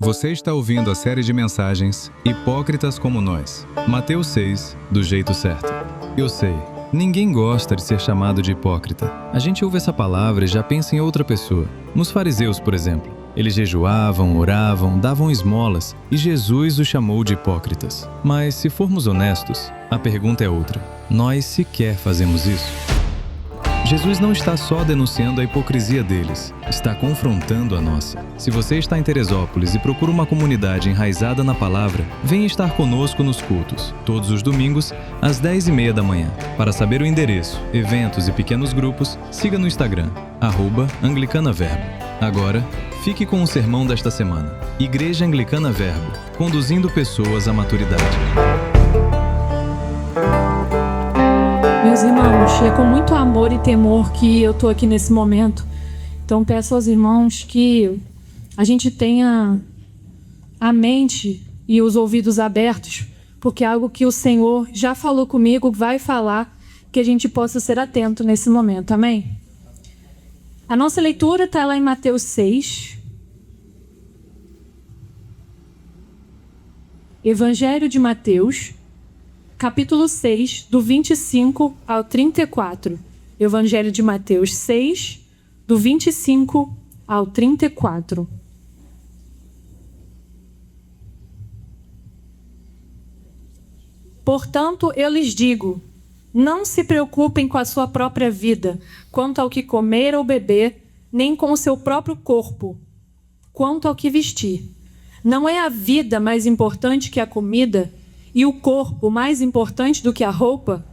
Você está ouvindo a série de mensagens Hipócritas como Nós. Mateus 6, do jeito certo. Eu sei, ninguém gosta de ser chamado de hipócrita. A gente ouve essa palavra e já pensa em outra pessoa. Nos fariseus, por exemplo. Eles jejuavam, oravam, davam esmolas e Jesus os chamou de hipócritas. Mas se formos honestos, a pergunta é outra. Nós sequer fazemos isso. Jesus não está só denunciando a hipocrisia deles, está confrontando a nossa. Se você está em Teresópolis e procura uma comunidade enraizada na palavra, venha estar conosco nos cultos, todos os domingos, às 10h30 da manhã. Para saber o endereço, eventos e pequenos grupos, siga no Instagram, @AnglicanaVerbo. Agora, fique com o sermão desta semana. Igreja Anglicana Verbo, conduzindo pessoas à maturidade. Meus irmãos, é com muito amor e temor que eu estou aqui nesse momento. Então peço aos irmãos que a gente tenha a mente e os ouvidos abertos, porque é algo que o Senhor já falou comigo, vai falar, que a gente possa ser atento nesse momento, amém? A nossa leitura está lá em Mateus 6. Evangelho de Mateus, capítulo 6, do 25 ao 34. Evangelho de Mateus 6, do 25 ao 34. Portanto, eu lhes digo, não se preocupem com a sua própria vida, quanto ao que comer ou beber, nem com o seu próprio corpo, quanto ao que vestir. Não é a vida mais importante que a comida, e o corpo mais importante do que a roupa?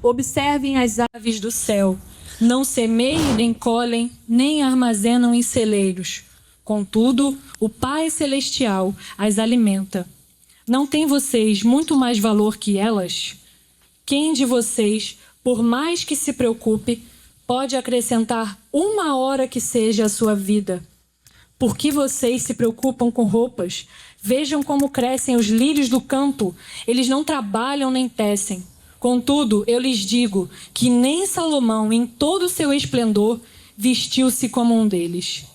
Observem as aves do céu. Não semeiam, nem colhem, nem armazenam em celeiros. Contudo, o Pai Celestial as alimenta. Não têm vocês muito mais valor que elas? Quem de vocês, por mais que se preocupe, pode acrescentar uma hora que seja a sua vida? Por que vocês se preocupam com roupas? Vejam como crescem os lírios do campo. Eles não trabalham nem tecem. Contudo, eu lhes digo que nem Salomão, em todo o seu esplendor, vestiu-se como um deles.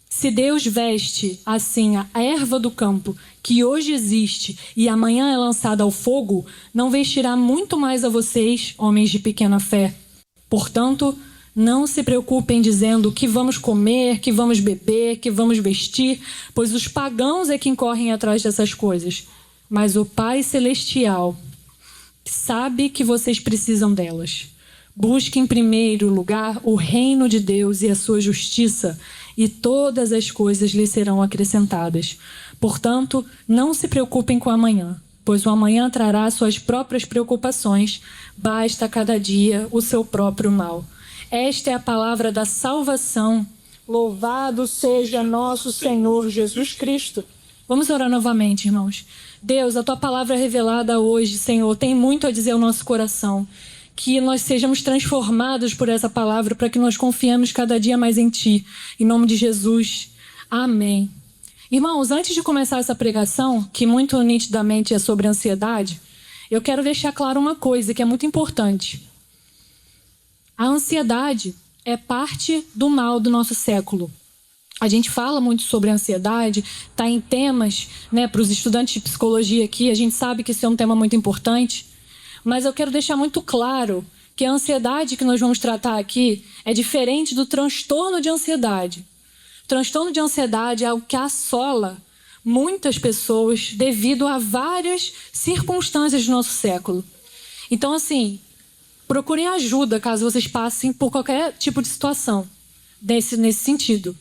Se Deus veste assim a erva do campo, que hoje existe e amanhã é lançada ao fogo, não vestirá muito mais a vocês, homens de pequena fé. Portanto, não se preocupem dizendo que vamos comer, que vamos beber, que vamos vestir, pois os pagãos é quem correm atrás dessas coisas. Mas o Pai Celestial sabe que vocês precisam delas. Busquem em primeiro lugar o reino de Deus e a sua justiça, e todas as coisas lhes serão acrescentadas. Portanto, não se preocupem com o amanhã, pois o amanhã trará suas próprias preocupações. Basta cada dia o seu próprio mal. Esta é a palavra da salvação. Louvado seja nosso Senhor Jesus Cristo. Vamos orar novamente, irmãos. Deus, a tua palavra revelada hoje, Senhor, tem muito a dizer ao nosso coração. Que nós sejamos transformados por essa palavra, para que nós confiemos cada dia mais em ti. Em nome de Jesus. Amém. Irmãos, antes de começar essa pregação, que muito nitidamente é sobre ansiedade, eu quero deixar claro uma coisa que é muito importante. A ansiedade é parte do mal do nosso século. A gente fala muito sobre ansiedade, está em temas, para os estudantes de psicologia aqui, a gente sabe que esse é um tema muito importante, mas eu quero deixar muito claro que a ansiedade que nós vamos tratar aqui é diferente do transtorno de ansiedade. O transtorno de ansiedade é algo que assola muitas pessoas devido a várias circunstâncias do nosso século. Então, assim, procurem ajuda caso vocês passem por qualquer tipo de situação nesse sentido.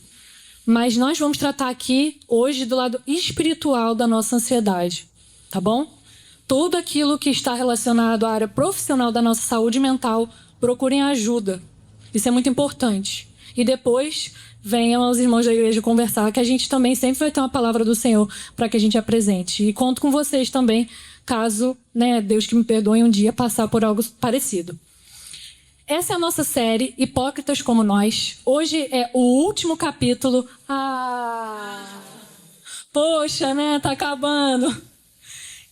Mas nós vamos tratar aqui hoje do lado espiritual da nossa ansiedade, tá bom? Tudo aquilo que está relacionado à área profissional da nossa saúde mental, procurem ajuda. Isso é muito importante. E depois venham os irmãos da igreja conversar, que a gente também sempre vai ter uma palavra do Senhor para que a gente apresente. E conto com vocês também, caso, Deus que me perdoe, um dia passar por algo parecido. Essa é a nossa série, Hipócritas como Nós. Hoje é o último capítulo. Poxa, tá acabando.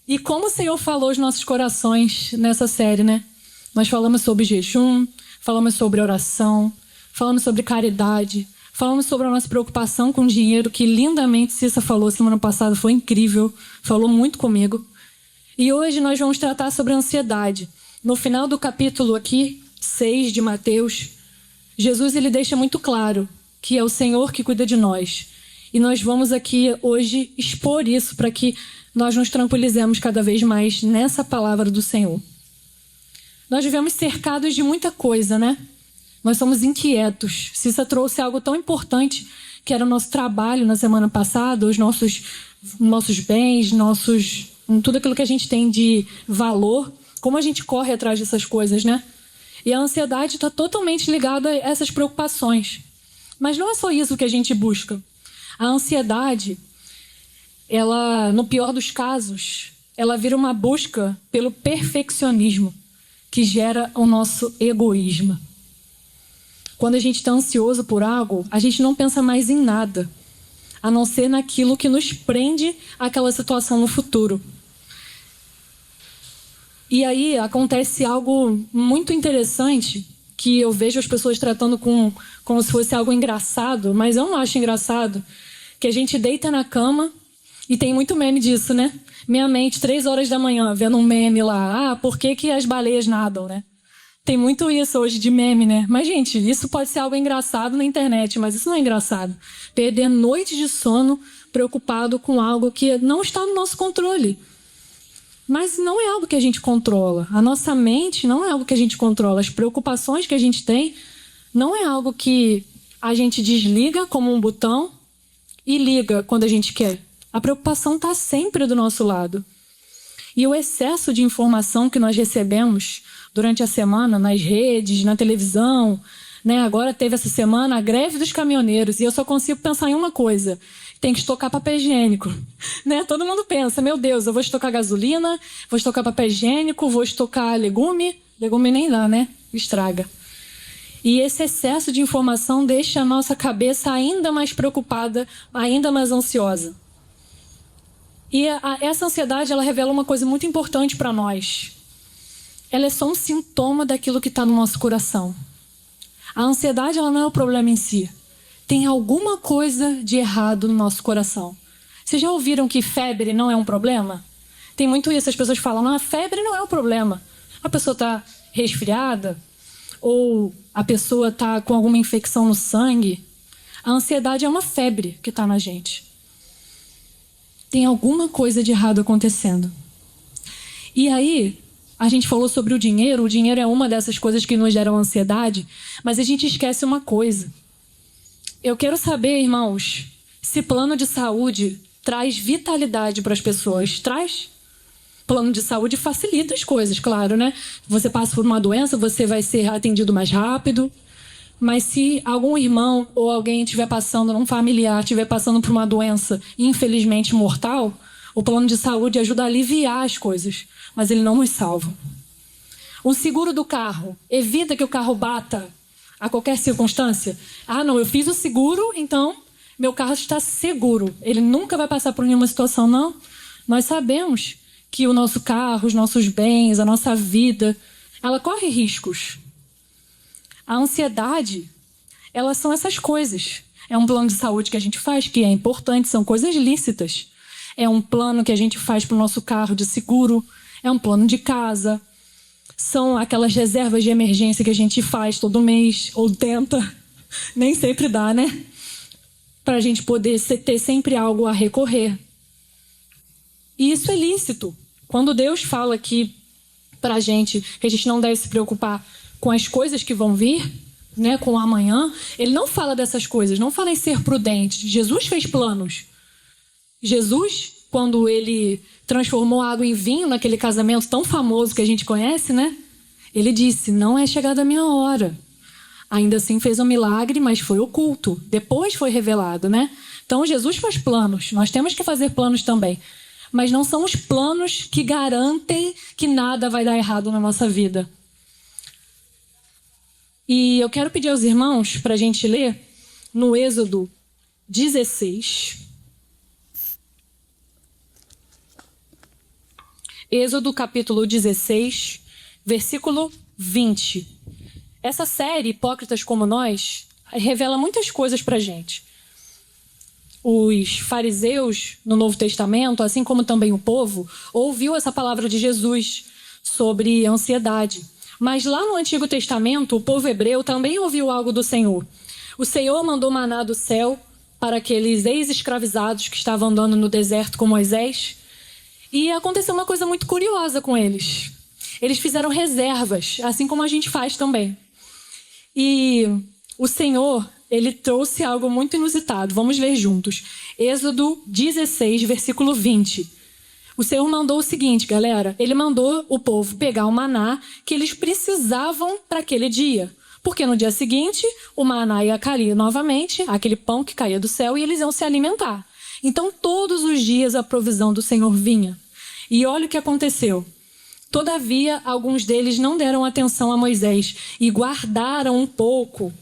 E como o Senhor falou aos nossos corações nessa série, Nós falamos sobre jejum, falamos sobre oração, falamos sobre caridade, Falamos sobre a nossa preocupação com dinheiro, que lindamente Cissa falou semana passada, foi incrível, falou muito comigo. E hoje nós vamos tratar sobre a ansiedade. No final do capítulo aqui, 6 de Mateus, Jesus ele deixa muito claro que é o Senhor que cuida de nós. E nós vamos aqui hoje expor isso para que nós nos tranquilizemos cada vez mais nessa palavra do Senhor. Nós vivemos cercados de muita coisa, né? Nós somos inquietos. Cissa trouxe algo tão importante, que era o nosso trabalho na semana passada, os nossos bens, tudo aquilo que a gente tem de valor, como a gente corre atrás dessas coisas, né? E a ansiedade está totalmente ligada a essas preocupações. Mas não é só isso que a gente busca. A ansiedade, ela, no pior dos casos, ela vira uma busca pelo perfeccionismo, que gera o nosso egoísmo. Quando a gente está ansioso por algo, a gente não pensa mais em nada, a não ser naquilo que nos prende àquela situação no futuro. E aí acontece algo muito interessante, que eu vejo as pessoas tratando como se fosse algo engraçado, mas eu não acho engraçado, que a gente deita na cama, e tem muito meme disso, né? Minha mente, 3 horas da manhã, vendo um meme lá, por que as baleias nadam, né? Tem muito isso hoje de meme, né? Mas, gente, isso pode ser algo engraçado na internet, mas isso não é engraçado. Perder noites de sono preocupado com algo que não está no nosso controle. Mas não é algo que a gente controla. A nossa mente não é algo que a gente controla. As preocupações que a gente tem não é algo que a gente desliga como um botão e liga quando a gente quer. A preocupação está sempre do nosso lado. E o excesso de informação que nós recebemos durante a semana, nas redes, na televisão, né? Agora teve essa semana a greve dos caminhoneiros, e eu só consigo pensar em uma coisa: tem que estocar papel higiênico, né? Todo mundo pensa, meu Deus, eu vou estocar gasolina, vou estocar papel higiênico, vou estocar legume nem dá, né? Estraga. E esse excesso de informação deixa a nossa cabeça ainda mais preocupada, ainda mais ansiosa. E essa ansiedade, ela revela uma coisa muito importante para nós. Ela é só um sintoma daquilo que está no nosso coração. A ansiedade, ela não é o problema em si. Tem alguma coisa de errado no nosso coração. Vocês já ouviram que febre não é um problema? Tem muito isso, as pessoas falam, a febre não é o problema. A pessoa está resfriada, ou a pessoa está com alguma infecção no sangue. A ansiedade é uma febre que está na gente. Tem alguma coisa de errado acontecendo. E aí, a gente falou sobre o dinheiro é uma dessas coisas que nos geram ansiedade, mas a gente esquece uma coisa. Eu quero saber, irmãos, se plano de saúde traz vitalidade para as pessoas. Traz? Plano de saúde facilita as coisas, claro, né? Você passa por uma doença, você vai ser atendido mais rápido. Mas se algum irmão ou alguém estiver passando, um familiar estiver passando por uma doença infelizmente mortal, o plano de saúde ajuda a aliviar as coisas, mas ele não nos salva. O seguro do carro evita que o carro bata a qualquer circunstância. Não, eu fiz o seguro, então meu carro está seguro. Ele nunca vai passar por nenhuma situação, não. Nós sabemos que o nosso carro, os nossos bens, a nossa vida, ela corre riscos. A ansiedade, elas são essas coisas. É um plano de saúde que a gente faz, que é importante, são coisas lícitas. É um plano que a gente faz para o nosso carro de seguro, é um plano de casa. São aquelas reservas de emergência que a gente faz todo mês, ou tenta, nem sempre dá, né? Para a gente poder ter sempre algo a recorrer. E isso é lícito. Quando Deus fala aqui para a gente que a gente não deve se preocupar com as coisas que vão vir, né, com o amanhã, ele não fala dessas coisas, não fala em ser prudente. Jesus fez planos. Jesus, quando ele transformou a água em vinho naquele casamento tão famoso que a gente conhece, né? Ele disse, não é chegada a minha hora. Ainda assim fez um milagre, mas foi oculto. Depois foi revelado, né? Então Jesus faz planos, nós temos que fazer planos também. Mas não são os planos que garantem que nada vai dar errado na nossa vida. E eu quero pedir aos irmãos para a gente ler no Êxodo 16. Êxodo capítulo 16, versículo 20. Essa série, Hipócritas como Nós, revela muitas coisas para a gente. Os fariseus, no Novo Testamento, assim como também o povo, ouviu essa palavra de Jesus sobre ansiedade. Mas lá no Antigo Testamento, o povo hebreu também ouviu algo do Senhor. O Senhor mandou maná do céu para aqueles ex-escravizados que estavam andando no deserto com Moisés. E aconteceu uma coisa muito curiosa com eles. Eles fizeram reservas, assim como a gente faz também. E o Senhor, ele trouxe algo muito inusitado. Vamos ler juntos. Êxodo 16, versículo 20. O Senhor mandou o seguinte, galera. Ele mandou o povo pegar o maná que eles precisavam para aquele dia. Porque no dia seguinte, o maná ia cair novamente, aquele pão que caía do céu, e eles iam se alimentar. Então, todos os dias a provisão do Senhor vinha. E olha o que aconteceu. Todavia, alguns deles não deram atenção a Moisés e guardaram um pouco.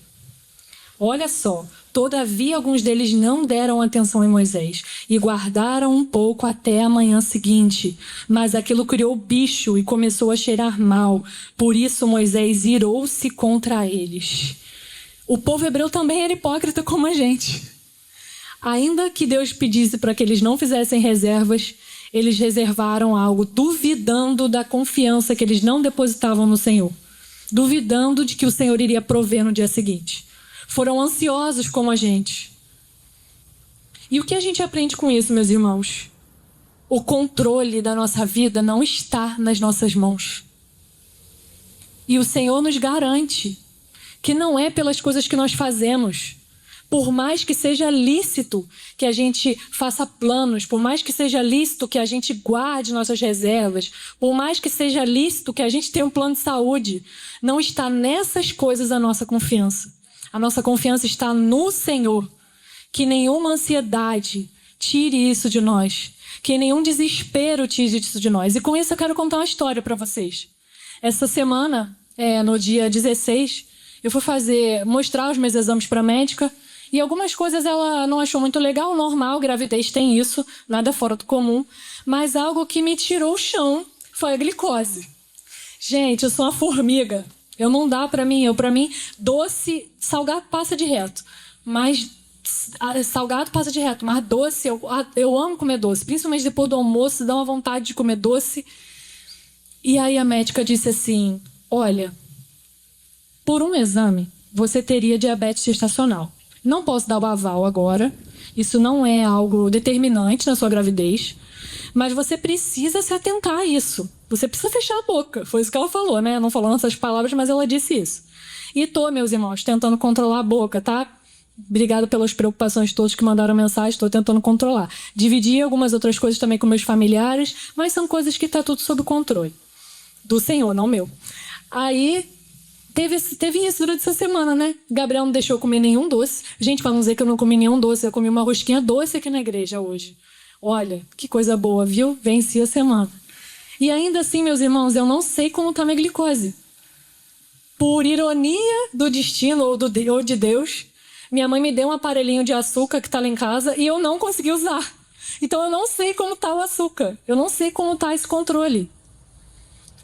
Olha só. Todavia, alguns deles não deram atenção a Moisés e guardaram um pouco até a manhã seguinte. Mas aquilo criou bicho e começou a cheirar mal. Por isso, Moisés irou-se contra eles. O povo hebreu também era hipócrita como a gente. Ainda que Deus pedisse para que eles não fizessem reservas, eles reservaram algo, duvidando da confiança que eles não depositavam no Senhor. Duvidando de que o Senhor iria prover no dia seguinte. Foram ansiosos como a gente. E o que a gente aprende com isso, meus irmãos? O controle da nossa vida não está nas nossas mãos. E o Senhor nos garante que não é pelas coisas que nós fazemos. Por mais que seja lícito que a gente faça planos, por mais que seja lícito que a gente guarde nossas reservas, por mais que seja lícito que a gente tenha um plano de saúde, não está nessas coisas a nossa confiança. A nossa confiança está no Senhor. Que nenhuma ansiedade tire isso de nós. Que nenhum desespero tire isso de nós. E com isso eu quero contar uma história para vocês. Essa semana, no dia 16, eu fui mostrar os meus exames para a médica. E algumas coisas ela não achou muito legal. Normal, gravidez tem isso. Nada fora do comum. Mas algo que me tirou o chão foi a glicose. Gente, eu sou uma formiga. Eu não dá pra mim, doce, salgado passa de reto. Mas salgado passa de reto, mas doce, eu amo comer doce. Principalmente depois do almoço, dá uma vontade de comer doce. E aí a médica disse assim, olha, por um exame, você teria diabetes gestacional. Não posso dar o aval agora, isso não é algo determinante na sua gravidez, mas você precisa se atentar a isso. Você precisa fechar a boca. Foi isso que ela falou, né? Não falou nessas palavras, mas ela disse isso. E tô, meus irmãos, tentando controlar a boca, tá? Obrigada pelas preocupações de todos que mandaram mensagem. Estou tentando controlar. Dividi algumas outras coisas também com meus familiares, mas são coisas que tá tudo sob controle. Do Senhor, não meu. Aí, teve isso durante essa semana, né? Gabriel não deixou eu comer nenhum doce. Gente, pra não dizer que eu não comi nenhum doce, eu comi uma rosquinha doce aqui na igreja hoje. Olha, que coisa boa, viu? Venci a semana. E ainda assim, meus irmãos, eu não sei como está minha glicose. Por ironia do destino ou de Deus, minha mãe me deu um aparelhinho de açúcar que está lá em casa e eu não consegui usar. Então eu não sei como está o açúcar. Eu não sei como está esse controle.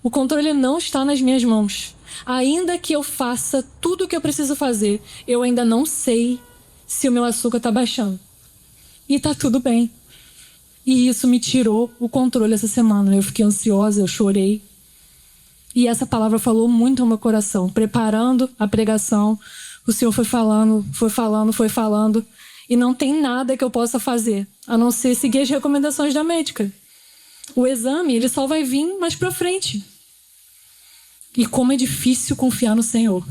O controle não está nas minhas mãos. Ainda que eu faça tudo o que eu preciso fazer, eu ainda não sei se o meu açúcar está baixando. E está tudo bem. E isso me tirou o controle essa semana. Eu fiquei ansiosa, eu chorei. E essa palavra falou muito ao meu coração. Preparando a pregação, o Senhor foi falando. E não tem nada que eu possa fazer, a não ser seguir as recomendações da médica. O exame, ele só vai vir mais pra frente. E como é difícil confiar no Senhor.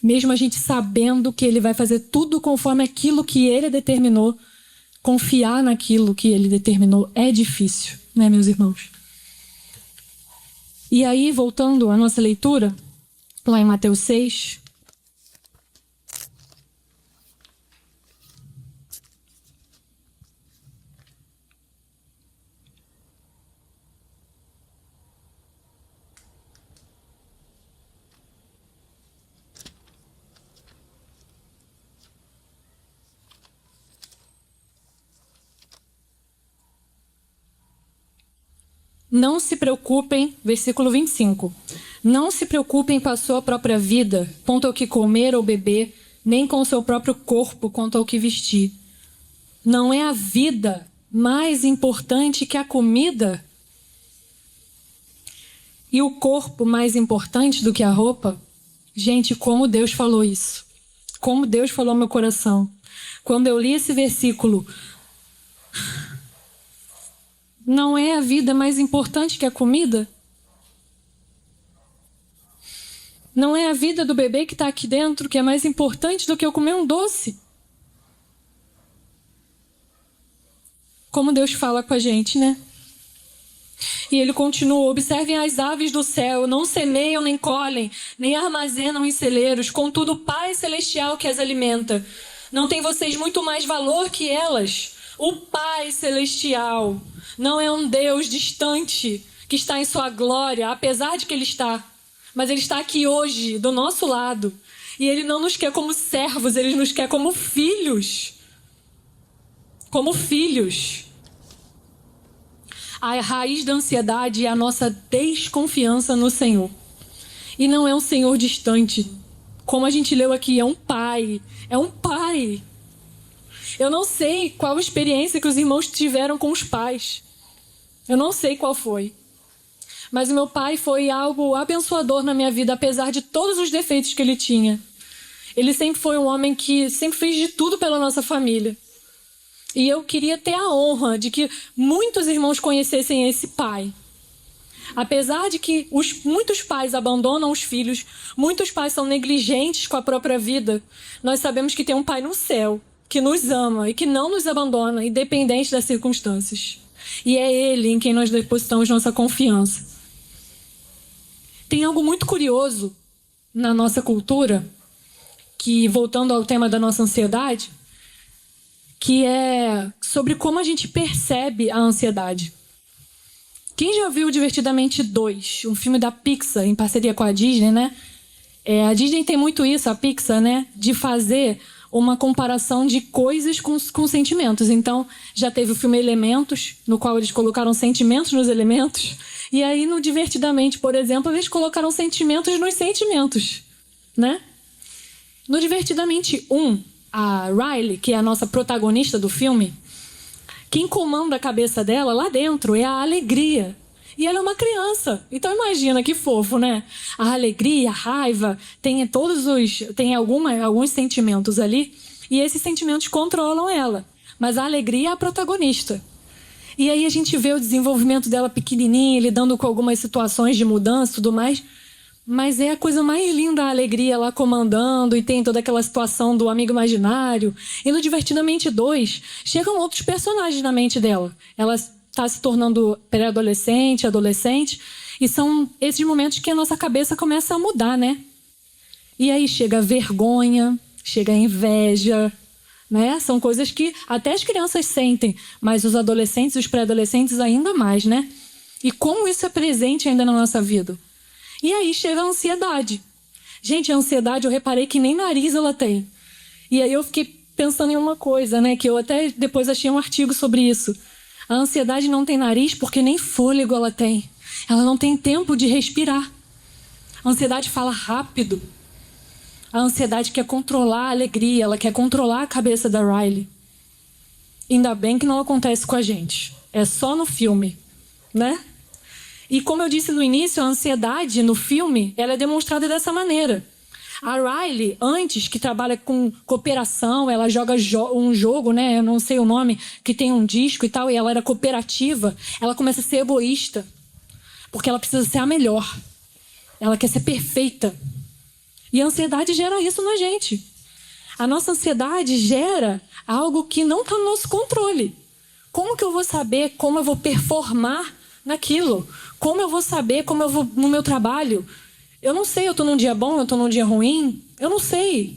Mesmo a gente sabendo que Ele vai fazer tudo conforme aquilo que Ele determinou, confiar naquilo que Ele determinou é difícil, né, meus irmãos? E aí, voltando à nossa leitura, lá em Mateus 6, não se preocupem, versículo 25. Não se preocupem com a sua própria vida, quanto ao que comer ou beber, nem com o seu próprio corpo quanto ao que vestir. Não é a vida mais importante que a comida? E o corpo mais importante do que a roupa? Gente, como Deus falou isso. Como Deus falou ao meu coração. Quando eu li esse versículo, não é a vida mais importante que a comida? Não é a vida do bebê que está aqui dentro que é mais importante do que eu comer um doce? Como Deus fala com a gente, né? E ele continua: observem as aves do céu, não semeiam, nem colhem, nem armazenam em celeiros, contudo o Pai Celestial que as alimenta. Não tem vocês muito mais valor que elas? O Pai Celestial não é um Deus distante que está em sua glória, apesar de que ele está. Mas ele está aqui hoje, do nosso lado. E ele não nos quer como servos, ele nos quer como filhos. Como filhos. A raiz da ansiedade é a nossa desconfiança no Senhor. E não é um Senhor distante. Como a gente leu aqui, é um pai. É um pai. Eu não sei qual a experiência que os irmãos tiveram com os pais. Eu não sei qual foi. Mas o meu pai foi algo abençoador na minha vida, apesar de todos os defeitos que ele tinha. Ele sempre foi um homem que sempre fez de tudo pela nossa família. E eu queria ter a honra de que muitos irmãos conhecessem esse pai. Apesar de que muitos pais abandonam os filhos, muitos pais são negligentes com a própria vida, nós sabemos que tem um pai no céu, que nos ama e que não nos abandona, independente das circunstâncias. E é ele em quem nós depositamos nossa confiança. Tem algo muito curioso na nossa cultura, que, voltando ao tema da nossa ansiedade, que é sobre como a gente percebe a ansiedade. Quem já viu Divertidamente 2, um filme da Pixar, em parceria com a Disney, né? A Disney tem muito isso, a Pixar, né? De fazer uma comparação de coisas com sentimentos. Então, já teve o filme Elementos, no qual eles colocaram sentimentos nos elementos. E aí, no Divertidamente, por exemplo, eles colocaram sentimentos nos sentimentos, né? No Divertidamente 1, a Riley, que é a nossa protagonista do filme, quem comanda a cabeça dela lá dentro é a alegria. E ela é uma criança. Então imagina que fofo, né? A alegria, a raiva, tem alguns sentimentos ali. E esses sentimentos controlam ela. Mas a alegria é a protagonista. E aí a gente vê o desenvolvimento dela pequenininha, lidando com algumas situações de mudança e tudo mais. Mas é a coisa mais linda, a alegria lá comandando, e tem toda aquela situação do amigo imaginário. E no Divertidamente 2, chegam outros personagens na mente dela. Ela está se tornando pré-adolescente, adolescente, e são esses momentos que a nossa cabeça começa a mudar, né? E aí chega a vergonha, chega a inveja, né? São coisas que até as crianças sentem, mas os adolescentes e os pré-adolescentes ainda mais, né? E como isso é presente ainda na nossa vida. E aí chega a ansiedade. Gente, a ansiedade eu reparei que nem nariz ela tem. E aí eu fiquei pensando em uma coisa, né? Que eu até depois achei um artigo sobre isso. A ansiedade não tem nariz porque nem fôlego ela tem. Ela não tem tempo de respirar. A ansiedade fala rápido. A ansiedade quer controlar a alegria, ela quer controlar a cabeça da Riley. Ainda bem que não acontece com a gente. É só no filme, né? E como eu disse no início, a ansiedade no filme ela é demonstrada dessa maneira. A Riley, antes, que trabalha com cooperação, ela joga um jogo, né? Eu não sei o nome, que tem um disco e tal, e ela era cooperativa. Ela começa a ser egoísta, porque ela precisa ser a melhor. Ela quer ser perfeita. E a ansiedade gera isso na gente. A nossa ansiedade gera algo que não está no nosso controle. Como que eu vou saber como eu vou performar naquilo? Como eu vou saber como eu vou no meu trabalho? Eu não sei, eu estou num dia bom, eu estou num dia ruim? Eu não sei.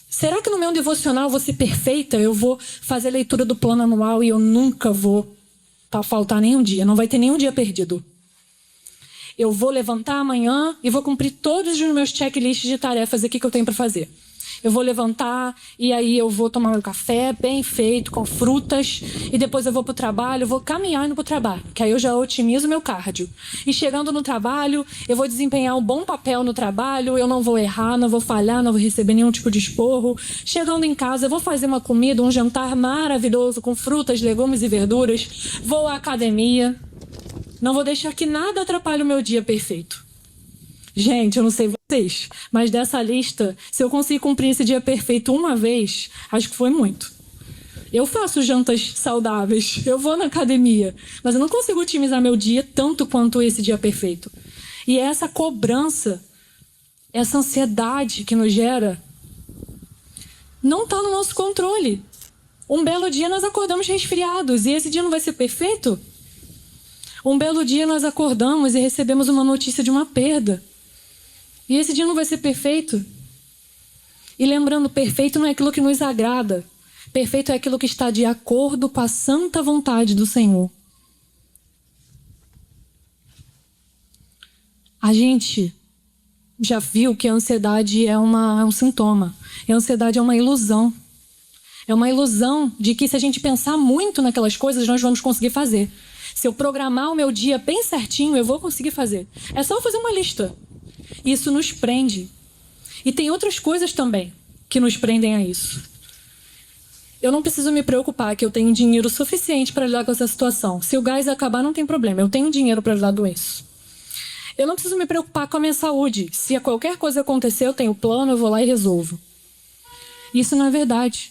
Será que no meu devocional eu vou ser perfeita? Eu vou fazer leitura do plano anual e eu nunca vou faltar nenhum dia, não vai ter nenhum dia perdido. Eu vou levantar amanhã e vou cumprir todos os meus checklists de tarefas aqui que eu tenho para fazer. eu vou levantar e aí eu vou tomar meu café bem feito, com frutas, e depois eu vou pro trabalho, eu vou caminhar indo pro trabalho, que aí eu já otimizo meu cardio. E chegando no trabalho, eu vou desempenhar um bom papel no trabalho, eu não vou errar, não vou falhar, não vou receber nenhum tipo de esporro. Chegando em casa, eu vou fazer uma comida, um jantar maravilhoso com frutas, legumes e verduras, vou à academia. Não vou deixar que nada atrapalhe o meu dia perfeito. Gente, eu não sei vocês, mas dessa lista, se eu conseguir cumprir esse dia perfeito uma vez, acho que foi muito. Eu faço jantas saudáveis, eu vou na academia, mas eu não consigo otimizar meu dia tanto quanto esse dia perfeito. E essa cobrança, essa ansiedade que nos gera, não está no nosso controle. Um belo dia nós acordamos resfriados e esse dia não vai ser perfeito? Um belo dia nós acordamos e recebemos uma notícia de uma perda. E esse dia não vai ser perfeito. E lembrando, perfeito não é aquilo que nos agrada. Perfeito é aquilo que está de acordo com a santa vontade do Senhor. A gente já viu que a ansiedade é um sintoma. E a ansiedade é uma ilusão. É uma ilusão de que se a gente pensar muito naquelas coisas, nós vamos conseguir fazer. Se eu programar o meu dia bem certinho, eu vou conseguir fazer. É só fazer uma lista. Isso nos prende. E tem outras coisas também que nos prendem a isso. Eu não preciso me preocupar que eu tenho dinheiro suficiente para lidar com essa situação. Se o gás acabar, não tem problema. Eu tenho dinheiro para lidar com isso. Eu não preciso me preocupar com a minha saúde. Se qualquer coisa acontecer, eu tenho plano, eu vou lá e resolvo. Isso não é verdade.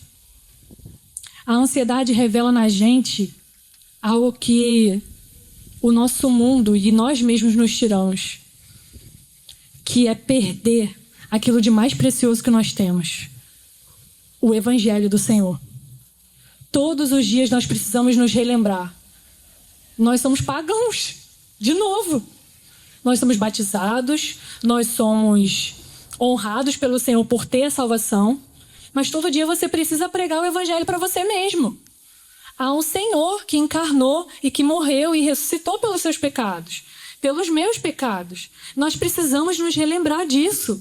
A ansiedade revela na gente algo que o nosso mundo e nós mesmos nos tiramos, que é perder aquilo de mais precioso que nós temos, o Evangelho do Senhor. Todos os dias nós precisamos nos relembrar. Nós somos pagãos, de novo. Nós somos batizados, nós somos honrados pelo Senhor por ter a salvação, mas todo dia você precisa pregar o Evangelho para você mesmo. Há um Senhor que encarnou e que morreu e ressuscitou pelos seus pecados, pelos meus pecados. Nós precisamos nos relembrar disso.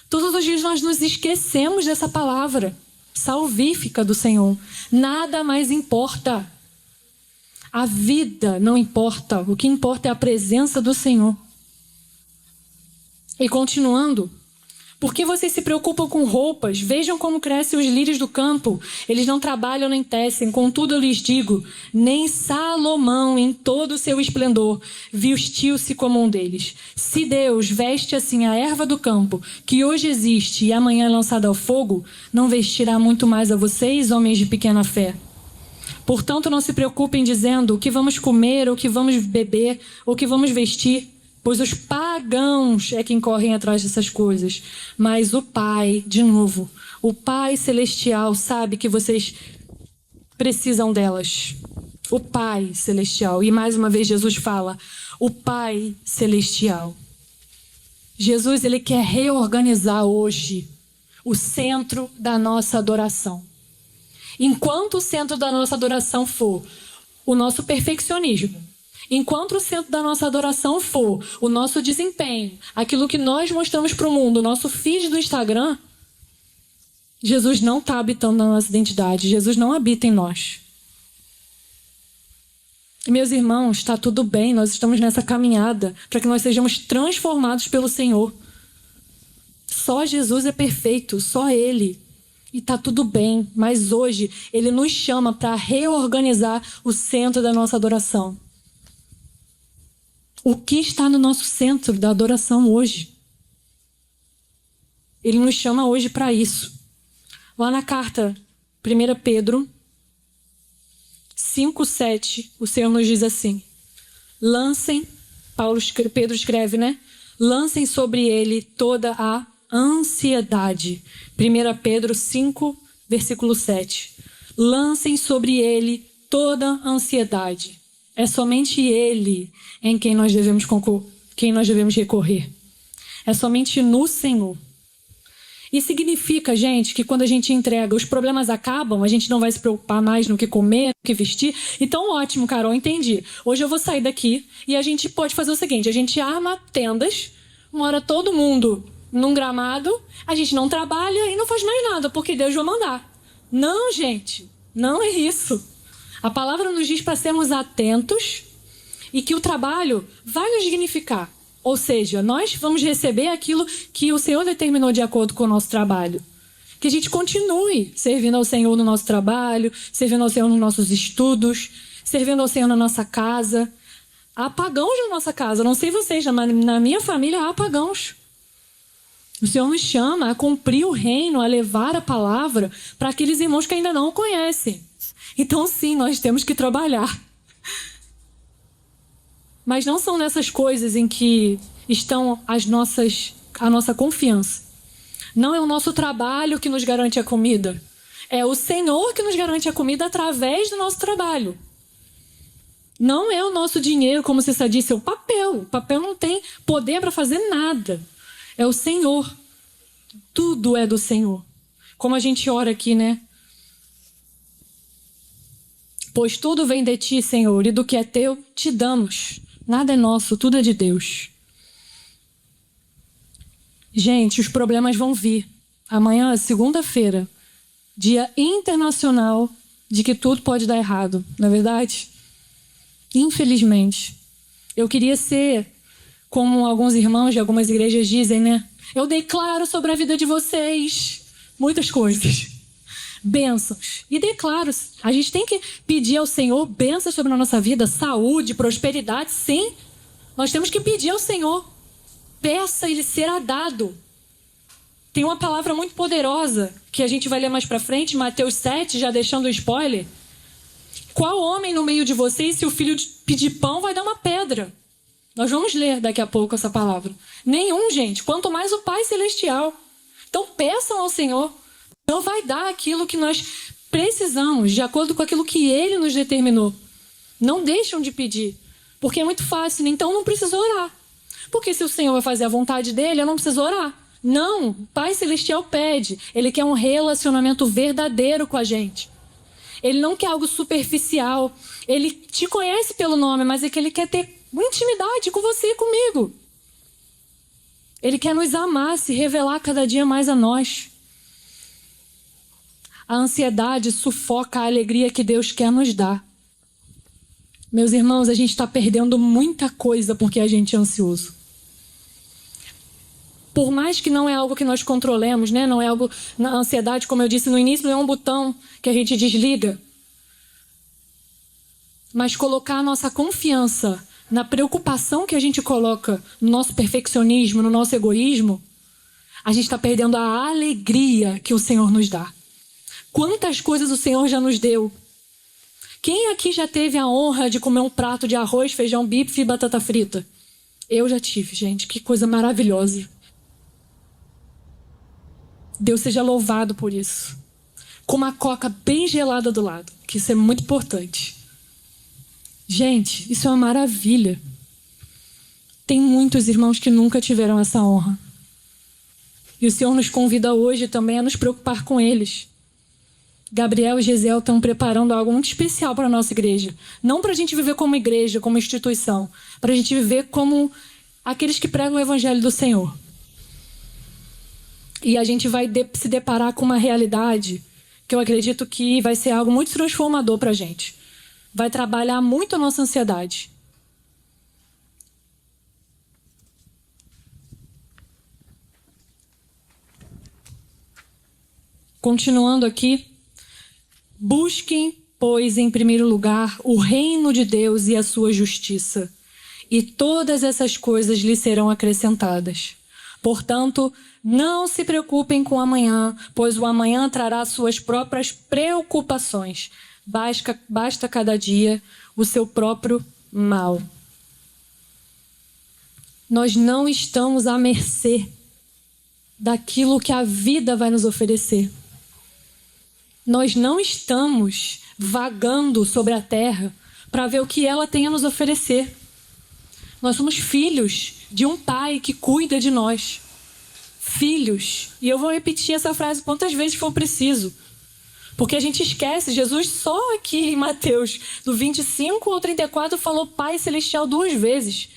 Todos os dias nós nos esquecemos dessa palavra salvífica do Senhor. Nada mais importa. A vida não importa. O que importa é a presença do Senhor. E continuando, por que vocês se preocupam com roupas? Vejam como crescem os lírios do campo. Eles não trabalham nem tecem. Contudo, eu lhes digo, nem Salomão, em todo o seu esplendor, vestiu-se como um deles. Se Deus veste assim a erva do campo, que hoje existe e amanhã é lançada ao fogo, não vestirá muito mais a vocês, homens de pequena fé? Portanto, não se preocupem dizendo o que vamos comer, ou o que vamos beber, ou o que vamos vestir, pois os pagãos é quem correm atrás dessas coisas. Mas o Pai, de novo, o Pai Celestial sabe que vocês precisam delas. O Pai Celestial. E mais uma vez Jesus fala, o Pai Celestial. Jesus, ele quer reorganizar hoje o centro da nossa adoração. Enquanto o centro da nossa adoração for o nosso perfeccionismo, enquanto o centro da nossa adoração for o nosso desempenho, aquilo que nós mostramos para o mundo, o nosso feed do Instagram, Jesus não está habitando na nossa identidade. Jesus não habita em nós. Meus irmãos, está tudo bem. Nós estamos nessa caminhada para que nós sejamos transformados pelo Senhor. Só Jesus é perfeito, só Ele. E está tudo bem. Mas hoje Ele nos chama para reorganizar o centro da nossa adoração. O que está no nosso centro da adoração hoje? Ele nos chama hoje para isso. Lá na carta 1 Pedro 5:7, o Senhor nos diz assim: lancem, Pedro escreve, né? Lancem sobre ele toda a ansiedade. 1 Pedro 5, versículo 7. Lancem sobre ele toda a ansiedade. É somente Ele em quem nós devemos recorrer. É somente no Senhor. Isso significa, gente, que quando a gente entrega, os problemas acabam, a gente não vai se preocupar mais no que comer, no que vestir. Então, ótimo, Carol, entendi. Hoje eu vou sair daqui e a gente pode fazer o seguinte, a gente arma tendas, mora todo mundo num gramado, a gente não trabalha e não faz mais nada, porque Deus vai mandar. Não, gente, não é isso. A palavra nos diz para sermos atentos e que o trabalho vai nos dignificar. Ou seja, nós vamos receber aquilo que o Senhor determinou de acordo com o nosso trabalho. Que a gente continue servindo ao Senhor no nosso trabalho, servindo ao Senhor nos nossos estudos, servindo ao Senhor na nossa casa. Há pagãos na nossa casa. Não sei vocês, mas na minha família há pagãos. O Senhor nos chama a cumprir o reino, a levar a palavra para aqueles irmãos que ainda não o conhecem. Então, sim, nós temos que trabalhar. Mas não são nessas coisas em que estão a nossa confiança. Não é o nosso trabalho que nos garante a comida. É o Senhor que nos garante a comida através do nosso trabalho. Não é o nosso dinheiro, como você disse, é o papel. O papel não tem poder para fazer nada. É o Senhor. Tudo é do Senhor. Como a gente ora aqui, né? Pois tudo vem de ti, Senhor, e do que é teu, te damos. Nada é nosso, tudo é de Deus. Gente, os problemas vão vir. Amanhã, segunda-feira, Dia Internacional de que tudo pode dar errado, não é verdade? Infelizmente. Eu queria ser como alguns irmãos de algumas igrejas dizem, né? Eu declaro sobre a vida de vocês muitas coisas. Bênçãos. E declaro, a gente tem que pedir ao Senhor bênçãos sobre a nossa vida, saúde, prosperidade, sim. Nós temos que pedir ao Senhor. Peça e lhe será dado. Tem uma palavra muito poderosa que a gente vai ler mais pra frente, Mateus 7, já deixando o spoiler. Qual homem no meio de vocês, se o filho pedir pão, vai dar uma pedra? Nós vamos ler daqui a pouco essa palavra. Nenhum, gente. Quanto mais o Pai Celestial. Então peçam ao Senhor. O Senhor vai dar aquilo que nós precisamos, de acordo com aquilo que Ele nos determinou. Não deixam de pedir. Porque é muito fácil, então não precisa orar. Porque se o Senhor vai fazer a vontade dEle, eu não preciso orar. Não, o Pai Celestial pede. Ele quer um relacionamento verdadeiro com a gente. Ele não quer algo superficial. Ele te conhece pelo nome, mas é que Ele quer ter intimidade com você e comigo. Ele quer nos amar, se revelar cada dia mais a nós. A ansiedade sufoca a alegria que Deus quer nos dar. Meus irmãos, a gente está perdendo muita coisa porque a gente é ansioso. Por mais que não é algo que nós controlemos, né? Não é algo... Na ansiedade, como eu disse no início, não é um botão que a gente desliga. Mas colocar a nossa confiança na preocupação que a gente coloca no nosso perfeccionismo, no nosso egoísmo, a gente está perdendo a alegria que o Senhor nos dá. Quantas coisas o Senhor já nos deu. Quem aqui já teve a honra de comer um prato de arroz, feijão, bife e batata frita? Eu já tive, gente. Que coisa maravilhosa. Deus seja louvado por isso. Com uma coca bem gelada do lado, que isso é muito importante. Gente, isso é uma maravilha. Tem muitos irmãos que nunca tiveram essa honra. E o Senhor nos convida hoje também a nos preocupar com eles. Gabriel e Gesiel estão preparando algo muito especial para a nossa igreja. Não para a gente viver como igreja, como instituição. Para a gente viver como aqueles que pregam o evangelho do Senhor. E a gente vai se deparar com uma realidade que eu acredito que vai ser algo muito transformador para a gente. Vai trabalhar muito a nossa ansiedade. Continuando aqui. Busquem, pois, em primeiro lugar, o reino de Deus e a sua justiça, e todas essas coisas lhes serão acrescentadas. Portanto, não se preocupem com o amanhã, pois o amanhã trará suas próprias preocupações. Basta cada dia o seu próprio mal. Nós não estamos à mercê daquilo que a vida vai nos oferecer. Nós não estamos vagando sobre a terra para ver o que ela tem a nos oferecer. Nós somos filhos de um pai que cuida de nós. Filhos. E eu vou repetir essa frase quantas vezes for preciso. Porque a gente esquece, Jesus só aqui em Mateus, do 25 ao 34, falou Pai Celestial 2 vezes.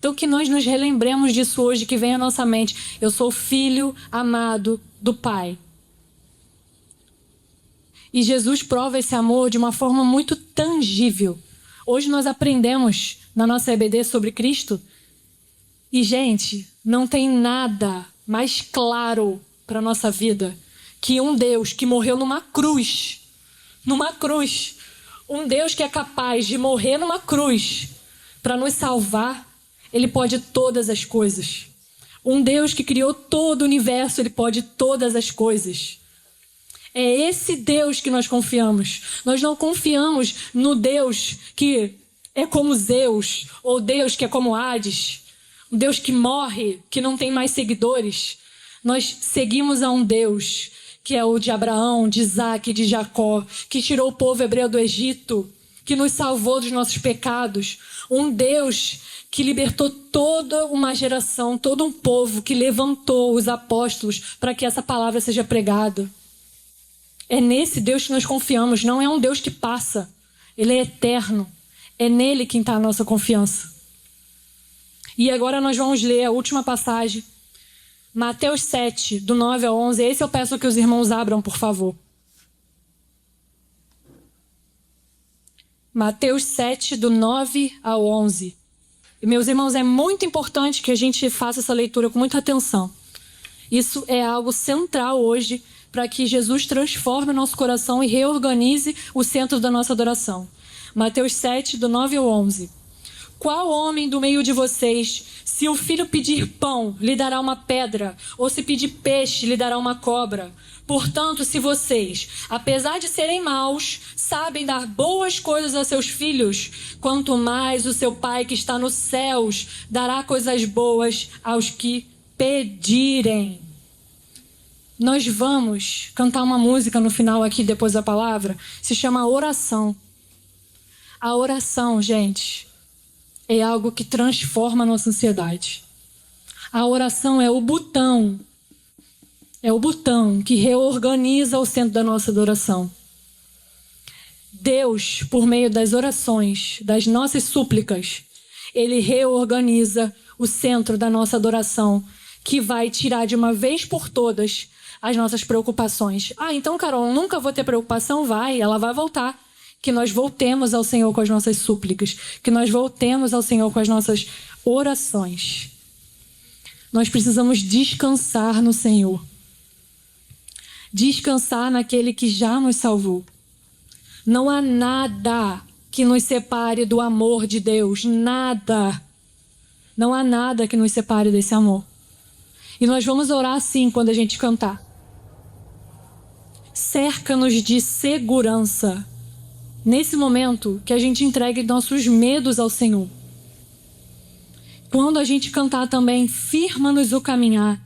Então que nós nos relembremos disso hoje, que venha à nossa mente. Eu sou filho amado do Pai. E Jesus prova esse amor de uma forma muito tangível. Hoje nós aprendemos na nossa EBD sobre Cristo. E, gente, não tem nada mais claro para a nossa vida que um Deus que morreu numa cruz. Numa cruz. Um Deus que é capaz de morrer numa cruz para nos salvar. Ele pode todas as coisas. Um Deus que criou todo o universo, ele pode todas as coisas. É esse Deus que nós confiamos. Nós não confiamos no Deus que é como Zeus, ou Deus que é como Hades, um Deus que morre, que não tem mais seguidores. Nós seguimos a um Deus que é o de Abraão, de Isaac, de Jacó, que tirou o povo hebreu do Egito, que nos salvou dos nossos pecados. Um Deus que libertou toda uma geração, todo um povo, que levantou os apóstolos para que essa palavra seja pregada. É nesse Deus que nós confiamos, não é um Deus que passa. Ele é eterno. É nele quem está a nossa confiança. E agora nós vamos ler a última passagem. Mateus 7, do 9 ao 11. Esse eu peço que os irmãos abram, por favor. Mateus 7, do 9 ao 11. E, meus irmãos, é muito importante que a gente faça essa leitura com muita atenção. Isso é algo central hoje para que Jesus transforme o nosso coração e reorganize o centro da nossa adoração. Mateus 7, do 9 ao 11. Qual homem do meio de vocês, se o filho pedir pão, lhe dará uma pedra? Ou se pedir peixe, lhe dará uma cobra? Portanto, se vocês, apesar de serem maus, sabem dar boas coisas a seus filhos, quanto mais o seu Pai que está nos céus dará coisas boas aos que pedirem. Nós vamos cantar uma música no final aqui, depois da palavra, se chama Oração. A oração, gente, é algo que transforma a nossa ansiedade. A oração é o botão que reorganiza o centro da nossa adoração. Deus, por meio das orações, das nossas súplicas, ele reorganiza o centro da nossa adoração, que vai tirar de uma vez por todas as nossas preocupações. Então, Carol, nunca vou ter preocupação? Ela vai voltar. Que nós voltemos ao Senhor com as nossas súplicas, que nós voltemos ao Senhor com as nossas orações. Nós precisamos descansar no Senhor. Descansar naquele que já nos salvou. Não há nada que nos separe do amor de Deus. Nada. Não há nada que nos separe desse amor. E nós vamos orar assim quando a gente cantar. Cerca-nos de segurança. Nesse momento que a gente entregue nossos medos ao Senhor. Quando a gente cantar também, firma-nos o caminhar.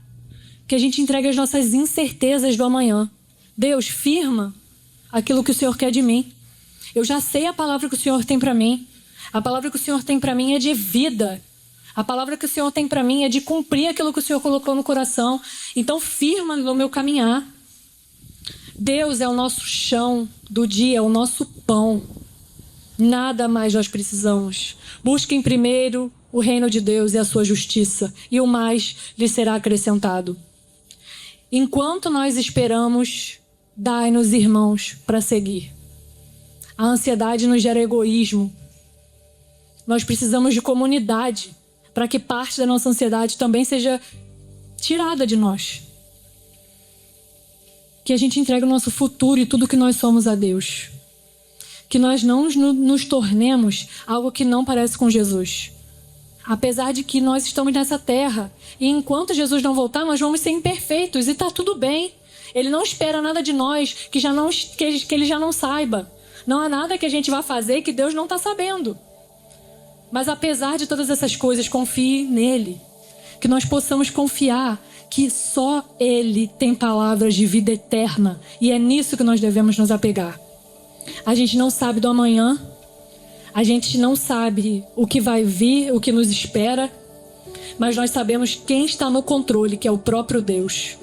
Que a gente entregue as nossas incertezas do amanhã. Deus, firma aquilo que o Senhor quer de mim. Eu já sei a palavra que o Senhor tem para mim. A palavra que o Senhor tem para mim é de vida. A palavra que o Senhor tem para mim é de cumprir aquilo que o Senhor colocou no coração. Então, firma no meu caminhar. Deus é o nosso chão do dia, é o nosso pão. Nada mais nós precisamos. Busquem primeiro o reino de Deus e a sua justiça, e o mais lhe será acrescentado. Enquanto nós esperamos, dai-nos irmãos para seguir. A ansiedade nos gera egoísmo. Nós precisamos de comunidade para que parte da nossa ansiedade também seja tirada de nós. Que a gente entregue o nosso futuro e tudo que nós somos a Deus. Que nós não nos tornemos algo que não parece com Jesus. Apesar de que nós estamos nessa terra. E enquanto Jesus não voltar, nós vamos ser imperfeitos. E está tudo bem. Ele não espera nada de nós que ele já não saiba. Não há nada que a gente vá fazer que Deus não está sabendo. Mas apesar de todas essas coisas, confie nele. Que nós possamos confiar que só Ele tem palavras de vida eterna. E é nisso que nós devemos nos apegar. A gente não sabe do amanhã. A gente não sabe o que vai vir, o que nos espera. Mas nós sabemos quem está no controle, que é o próprio Deus.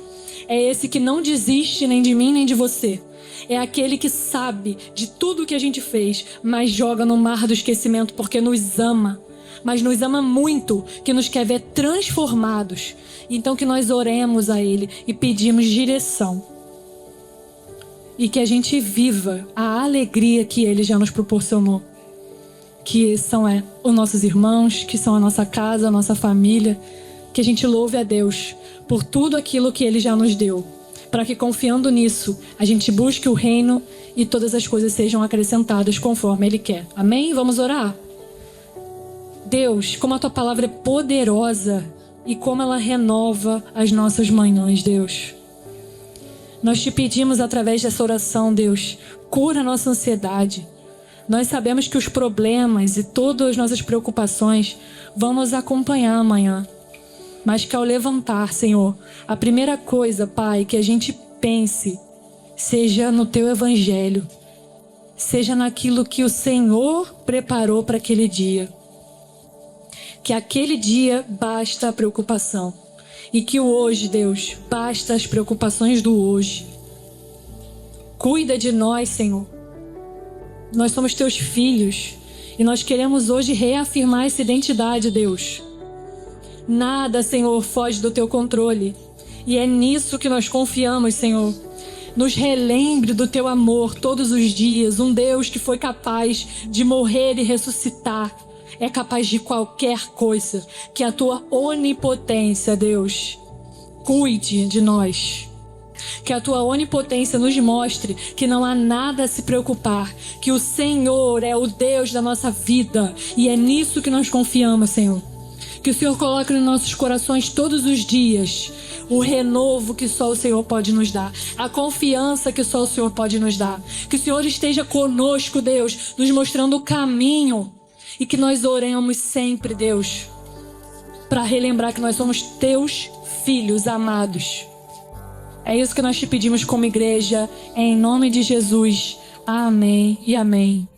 É esse que não desiste nem de mim, nem de você. É aquele que sabe de tudo o que a gente fez, mas joga no mar do esquecimento porque nos ama. mas nos ama muito, que nos quer ver transformados. Então que nós oremos a Ele e pedimos direção. E que a gente viva a alegria que Ele já nos proporcionou. Que são os nossos irmãos, que são a nossa casa, a nossa família. Que a gente louve a Deus por tudo aquilo que Ele já nos deu. Para que confiando nisso, a gente busque o reino e todas as coisas sejam acrescentadas conforme Ele quer. Amém? Vamos orar? Deus, como a Tua palavra é poderosa e como ela renova as nossas manhãs, Deus. Nós te pedimos através dessa oração, Deus, cura a nossa ansiedade. Nós sabemos que os problemas e todas as nossas preocupações vão nos acompanhar amanhã. Mas que ao levantar, Senhor, a primeira coisa, Pai, que a gente pense seja no Teu Evangelho, seja naquilo que o Senhor preparou para aquele dia. Que aquele dia basta a preocupação. E que o hoje, Deus, basta as preocupações do hoje. Cuida de nós, Senhor. Nós somos Teus filhos. E nós queremos hoje reafirmar essa identidade, Deus. Nada, Senhor, foge do Teu controle. E é nisso que nós confiamos, Senhor. Nos relembre do Teu amor todos os dias. Um Deus que foi capaz de morrer e ressuscitar. É capaz de qualquer coisa. Que a Tua onipotência, Deus, cuide de nós. Que a Tua onipotência nos mostre que não há nada a se preocupar. Que o Senhor é o Deus da nossa vida. E é nisso que nós confiamos, Senhor. Que o Senhor coloque nos nossos corações todos os dias o renovo que só o Senhor pode nos dar. A confiança que só o Senhor pode nos dar. Que o Senhor esteja conosco, Deus, nos mostrando o caminho. E que nós oremos sempre, Deus, para relembrar que nós somos Teus filhos amados. É isso que nós te pedimos como igreja, em nome de Jesus. Amém e amém.